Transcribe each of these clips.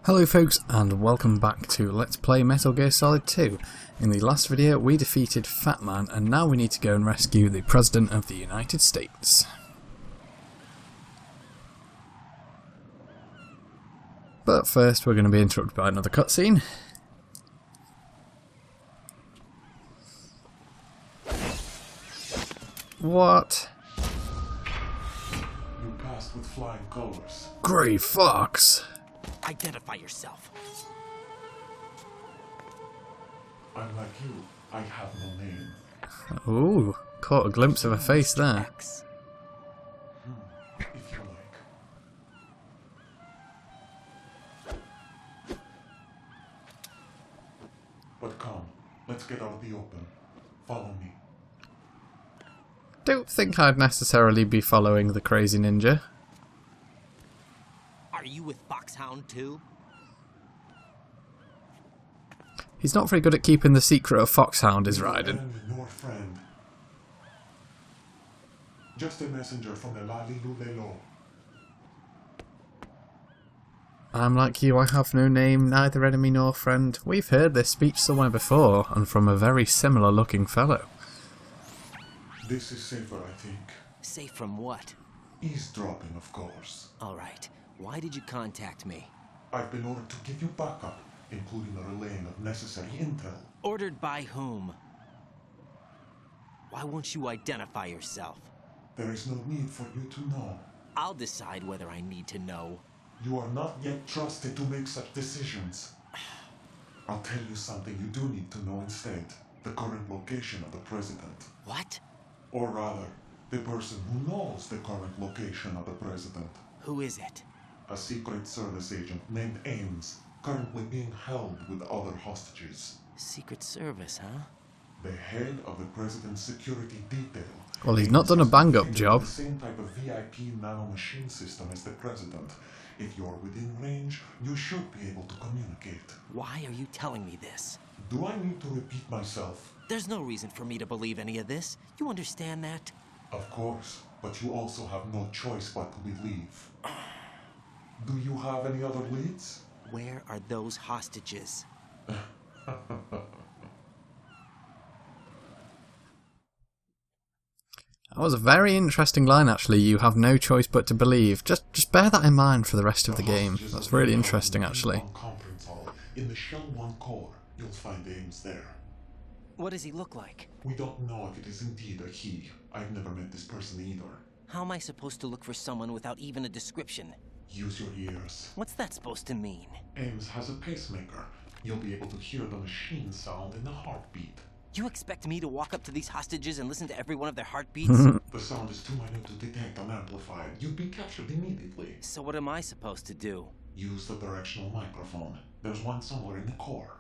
Hello folks, and welcome back to Let's Play Metal Gear Solid 2. In the last video we defeated Fatman, and now we need to go and rescue the President of the United States. But first we're going to be interrupted by another cutscene. What? You passed with flying colors. Grey Fox! Identify yourself. I'm like you. I have no name. Ooh, caught a glimpse of a face there. X. If you like. But come, let's get out of the open. Follow me. Don't think I'd necessarily be following the crazy ninja. Are you with Foxhound too? He's not very good at keeping the secret of Foxhound is riding. Enemy nor friend. Just a messenger from the LazierBandit. I'm like you, I have no name, neither enemy nor friend. We've heard this speech somewhere before, and from a very similar looking fellow. This is safer, I think. Safe from what? Eavesdropping, of course. Alright, why did you contact me? I've been ordered to give you backup, including the relaying of necessary intel. Ordered by whom? Why won't you identify yourself? There is no need for you to know. I'll decide whether I need to know. You are not yet trusted to make such decisions. I'll tell you something you do need to know instead. The current location of the president. What? Or rather, the person who knows the current location of the president. Who is it? A Secret Service agent named Ames, currently being held with other hostages. Secret Service, huh? The head of the president's security detail. Well, he's not done a bang-up job. The same type of VIP nanomachine system as the president. If you're within range, you should be able to communicate. Why are you telling me this? Do I need to repeat myself? There's no reason for me to believe any of this. You understand that? Of course, but you also have no choice but to believe. Do you have any other leads? Where are those hostages? That was a very interesting line actually, you have no choice but to believe. Just bear that in mind for the rest of the game. That's really interesting actually. Conference hall. In the Shell 1 core, you'll find Ames there. What does he look like? We don't know if it is indeed a he. I've never met this person either. How am I supposed to look for someone without even a description? Use your ears. What's that supposed to mean? Ames has a pacemaker. You'll be able to hear the machine sound in the heartbeat. You expect me to walk up to these hostages and listen to every one of their heartbeats? The sound is too minute to detect and amplify. You'd be captured immediately. So what am I supposed to do? Use the directional microphone. There's one somewhere in the core.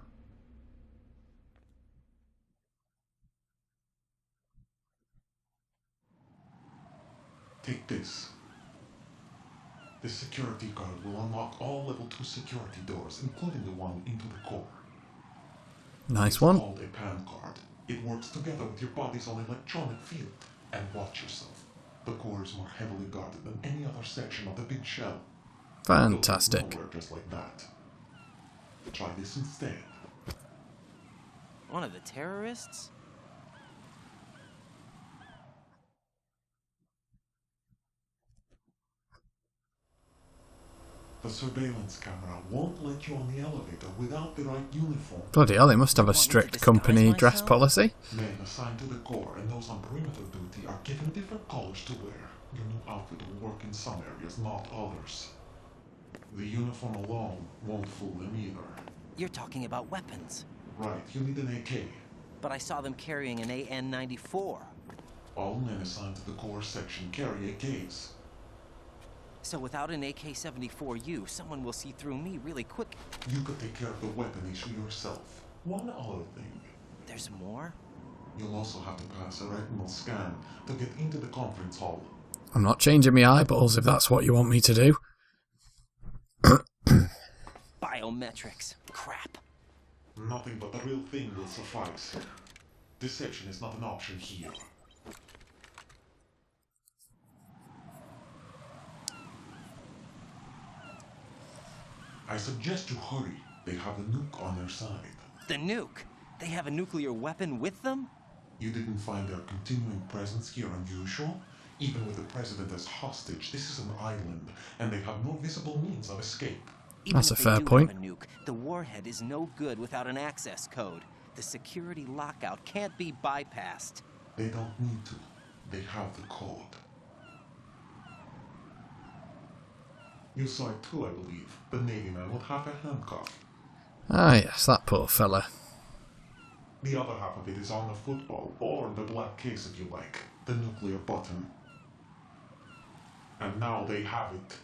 Take this. This security card will unlock all level 2 security doors, including the one into the core. Nice one. It's called a PAN card. It works together with your body's own electronic field. And watch yourself. The core is more heavily guarded than any other section of the big shell. Fantastic. It'll go nowhere just like that. Try this instead. One of the terrorists? The surveillance camera won't let you on the elevator without the right uniform. Bloody hell, they must have a strict company dress policy. Men assigned to the core and those on perimeter duty are given different colors to wear. Your new outfit will work in some areas, not others. The uniform alone won't fool them either. You're talking about weapons. Right, you need an AK. But I saw them carrying an AN-94. All men assigned to the core section carry AKs. So without an AK-74U, someone will see through me really quick. You could take care of the weapon issue yourself. One other thing. There's more? You'll also have to pass a retinal scan to get into the conference hall. I'm not changing my eyeballs if that's what you want me to do. Biometrics. Crap. Nothing but the real thing will suffice. Deception is not an option here. I suggest you hurry. They have the nuke on their side. The nuke? They have a nuclear weapon with them? You didn't find their continuing presence here unusual? Even with the president as hostage, this is an island, and they have no visible means of escape. That's a fair point. Have a nuke, the warhead is no good without an access code. The security lockout can't be bypassed. They don't need to. They have the code. You saw it too, I believe. The Navy man with half a handcuff. Ah yes, that poor fella. The other half of it is on the football, or the black case if you like. The nuclear button. And now they have it.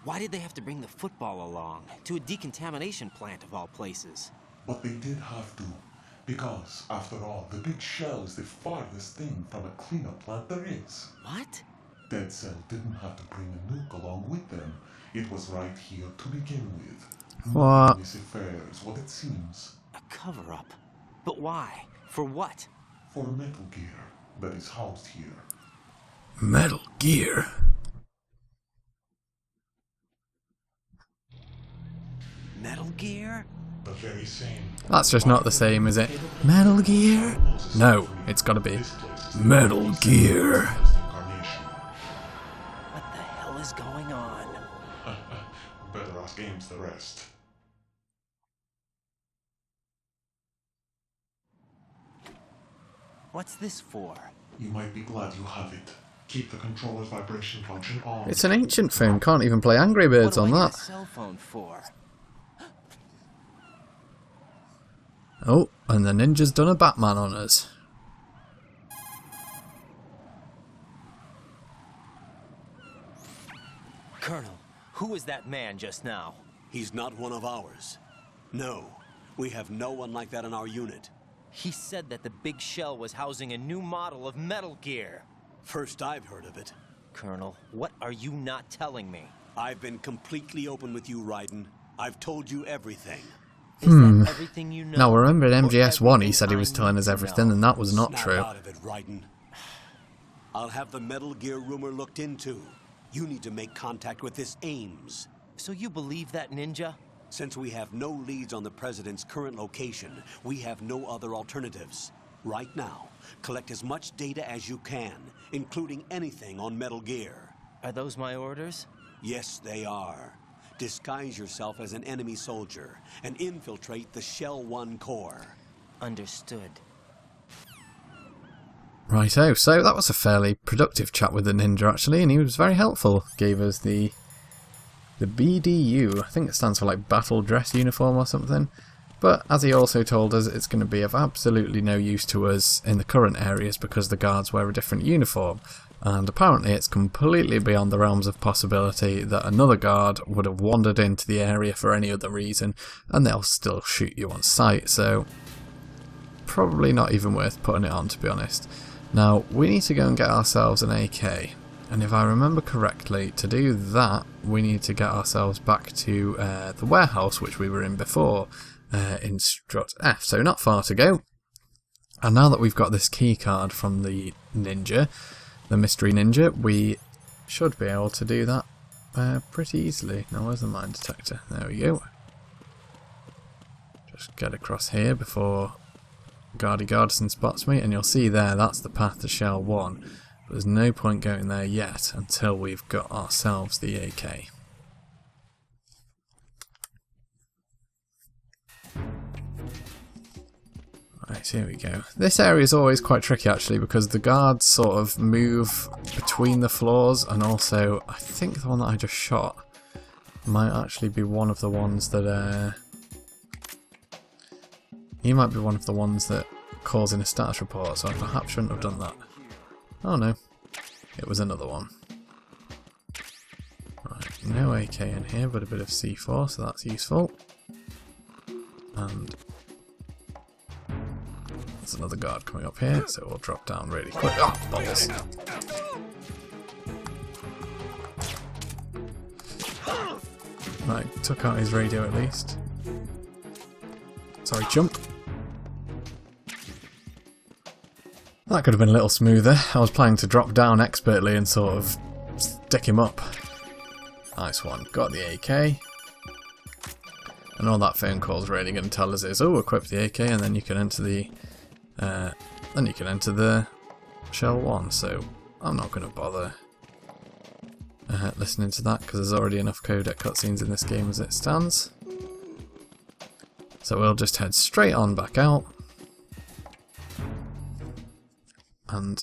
Why did they have to bring the football along? To a decontamination plant of all places. But they did have to. Because, after all, the big shell is the farthest thing from a cleanup plant there is. What? Dead Cell didn't have to bring a nuke along with them. It was right here to begin with. What? This affair is what it seems. A cover-up? But why? For what? For Metal Gear that is housed here. Metal Gear? Metal Gear? The very same. That's just not the same, is it? Metal Gear? No, it's gotta be Metal Gear. What the hell is going on? Better ask Ames the rest. What's this for? You might be glad you have it. Keep the controller's vibration function on. It's an ancient phone, can't even play Angry Birds What on do I need that. a cell phone for? Oh, and the ninja's done a Batman on us. Colonel, who was that man just now? He's not one of ours. No, we have no one like that in our unit. He said that the big shell was housing a new model of Metal Gear. First I've heard of it. Colonel, what are you not telling me? I've been completely open with you, Raiden. I've told you everything. Is that everything you know? Now remember in Or MGS1 he everything said he was I telling need us to everything know? and that was not Snap true. out of it, Raiden. I'll have the Metal Gear rumor looked into. You need to make contact with this Ames. So you believe that ninja? Since we have no leads on the President's current location, we have no other alternatives. Right now, collect as much data as you can, including anything on Metal Gear. Are those my orders? Yes, they are. Disguise yourself as an enemy soldier and infiltrate the Shell 1 core. Understood. Righto, so that was a fairly productive chat with the ninja actually, and he was very helpful. Gave us the BDU, I think it stands for like Battle Dress Uniform or something. But as he also told us, it's going to be of absolutely no use to us in the current areas because the guards wear a different uniform. And apparently it's completely beyond the realms of possibility that another guard would have wandered into the area for any other reason and they'll still shoot you on sight, so probably not even worth putting it on, to be honest. Now, we need to go and get ourselves an AK, and if I remember correctly, to do that we need to get ourselves back to the warehouse which we were in before, in Strut F, so not far to go. And now that we've got this key card from the ninja, the mystery ninja, we should be able to do that pretty easily. Now where's the mine detector? There we go. Just get across here before Guardy Gardison spots me, and you'll see there that's the path to Shell 1. But there's no point going there yet until we've got ourselves the AK. Right, here we go. This area is always quite tricky actually because the guards sort of move between the floors, and also I think the one that I just shot might actually be one of the ones that he might be one of the ones that calls in a status report, so I perhaps shouldn't have done that. Oh no, it was another one. Right, no AK in here but a bit of C4, so that's useful. And there's another guard coming up here, so we'll drop down really quick. Oh, balls! Right, took out his radio at least. Sorry, jump. That could have been a little smoother. I was planning to drop down expertly and sort of stick him up. Nice one. Got the AK. And all that phone call is really going to tell us is, oh, equip the AK, and then you can enter the Shell 1. So I'm not going to bother listening to that because there's already enough codec cutscenes in this game as it stands. So we'll just head straight on back out and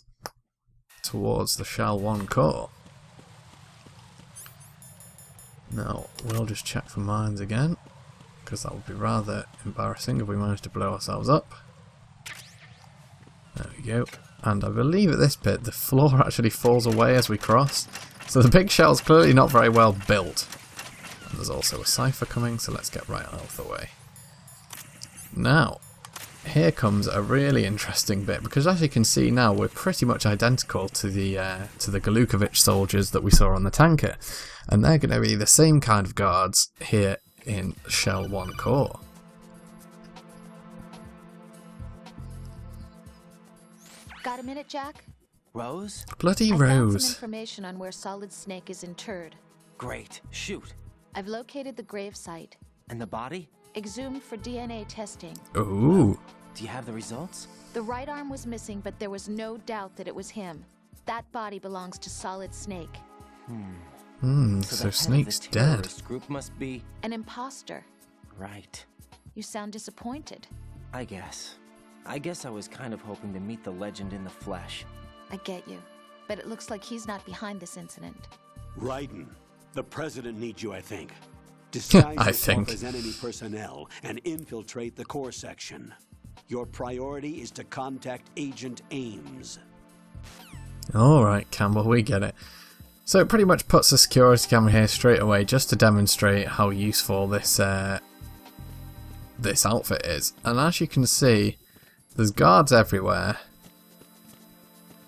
towards the Shell 1 core. Now we'll just check for mines again, because that would be rather embarrassing if we managed to blow ourselves up. There we go. And I believe at this bit the floor actually falls away as we cross, so the big shell's clearly not very well built. And there's also a cipher coming, so let's get right out of the way. Now, here comes a really interesting bit, because as you can see now we're pretty much identical to the Galukovich soldiers that we saw on the tanker, and they're going to be the same kind of guards here in Shell 1 core. Got a minute, Jack? Rose? Bloody I found Rose. some information on where Solid Snake is interred. Great. Shoot. I've located the grave site. And the body? Exhumed for DNA testing. Ooh. Do you have the results? The right arm was missing, but there was no doubt that it was him. That body belongs to Solid Snake. So Snake's dead. This group must be An imposter. right. You sound disappointed. I guess I was kind of hoping to meet the legend in the flesh. I get you. But it looks like he's not behind this incident. Raiden, the president needs you, I think. Disguise I yourself think. as enemy personnel and infiltrate the core section. Your priority is to contact Agent Ames. Alright, Campbell, we get it. So it pretty much puts the security camera here straight away just to demonstrate how useful this this outfit is. And as you can see, there's guards everywhere,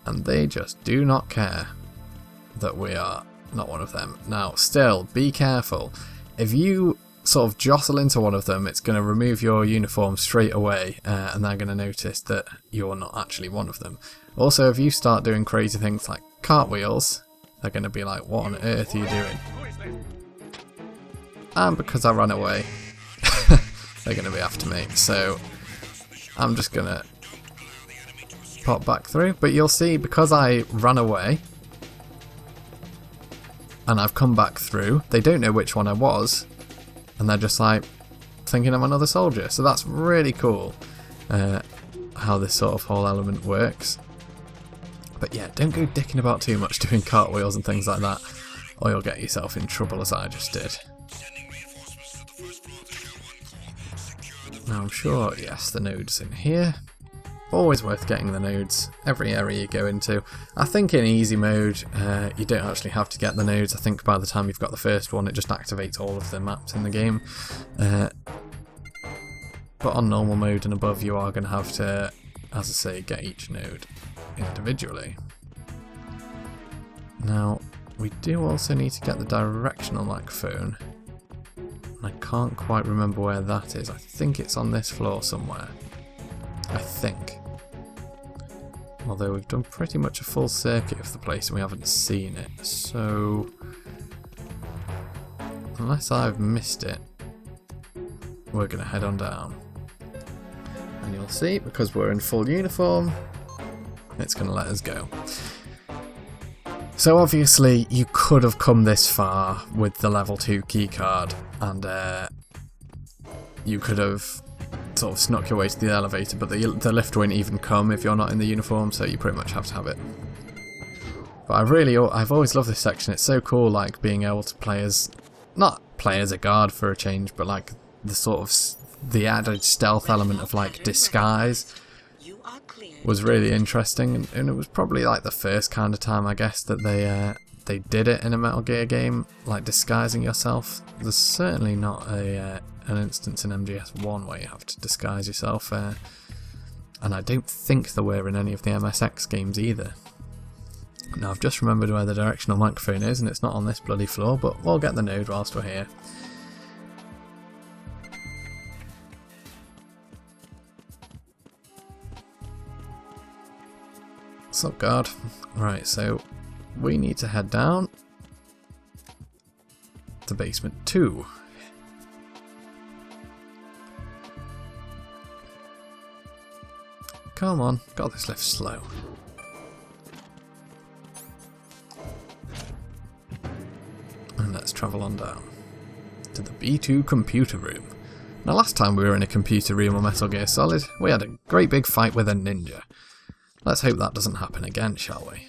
and they just do not care that we are not one of them. Now, still, be careful. If you sort of jostle into one of them, it's going to remove your uniform straight away, and they're going to notice that you're not actually one of them. Also, if you start doing crazy things like cartwheels, they're going to be like, what on earth are you doing? And because I ran away, they're going to be after me. So I'm just going to pop back through. But you'll see, because I ran away and I've come back through, they don't know which one I was. And they're just like thinking I'm another soldier. So that's really cool how this sort of whole element works. But yeah, don't go dicking about too much doing cartwheels and things like that, or you'll get yourself in trouble as I just did. Now I'm sure, yes, the node's in here. Always worth getting the nodes, every area you go into. I think in easy mode, you don't actually have to get the nodes. I think by the time you've got the first one, it just activates all of the maps in the game. But on normal mode and above, you are going to have to, as I say, get each node individually. Now, we do also need to get the directional microphone. I can't quite remember where that is. I think it's on this floor somewhere. I think. Although we've done pretty much a full circuit of the place and we haven't seen it, so unless I've missed it, we're going to head on down. And you'll see, because we're in full uniform, it's going to let us go. So obviously you could have come this far with the level 2 keycard, and you could have sort of snuck your way to the elevator, but the lift won't even come if you're not in the uniform, so you pretty much have to have it. But I've always loved this section. It's so cool, like being able to play as, not play as a guard for a change, but like the sort of the added stealth element of like disguise was really interesting, and it was probably like the first kind of time, I guess, that they did it in a Metal Gear game, like disguising yourself. There's certainly not an instance in MGS1 where you have to disguise yourself, and I don't think there were in any of the MSX games either. Now I've just remembered where the directional microphone is, and it's not on this bloody floor, but we'll get the node whilst we're here. What's up, guard? Right, so we need to head down to basement 2. Come on, God, this lift's slow. And let's travel on down to the B2 computer room. Now, last time we were in a computer room on Metal Gear Solid, we had a great big fight with a ninja. Let's hope that doesn't happen again, shall we?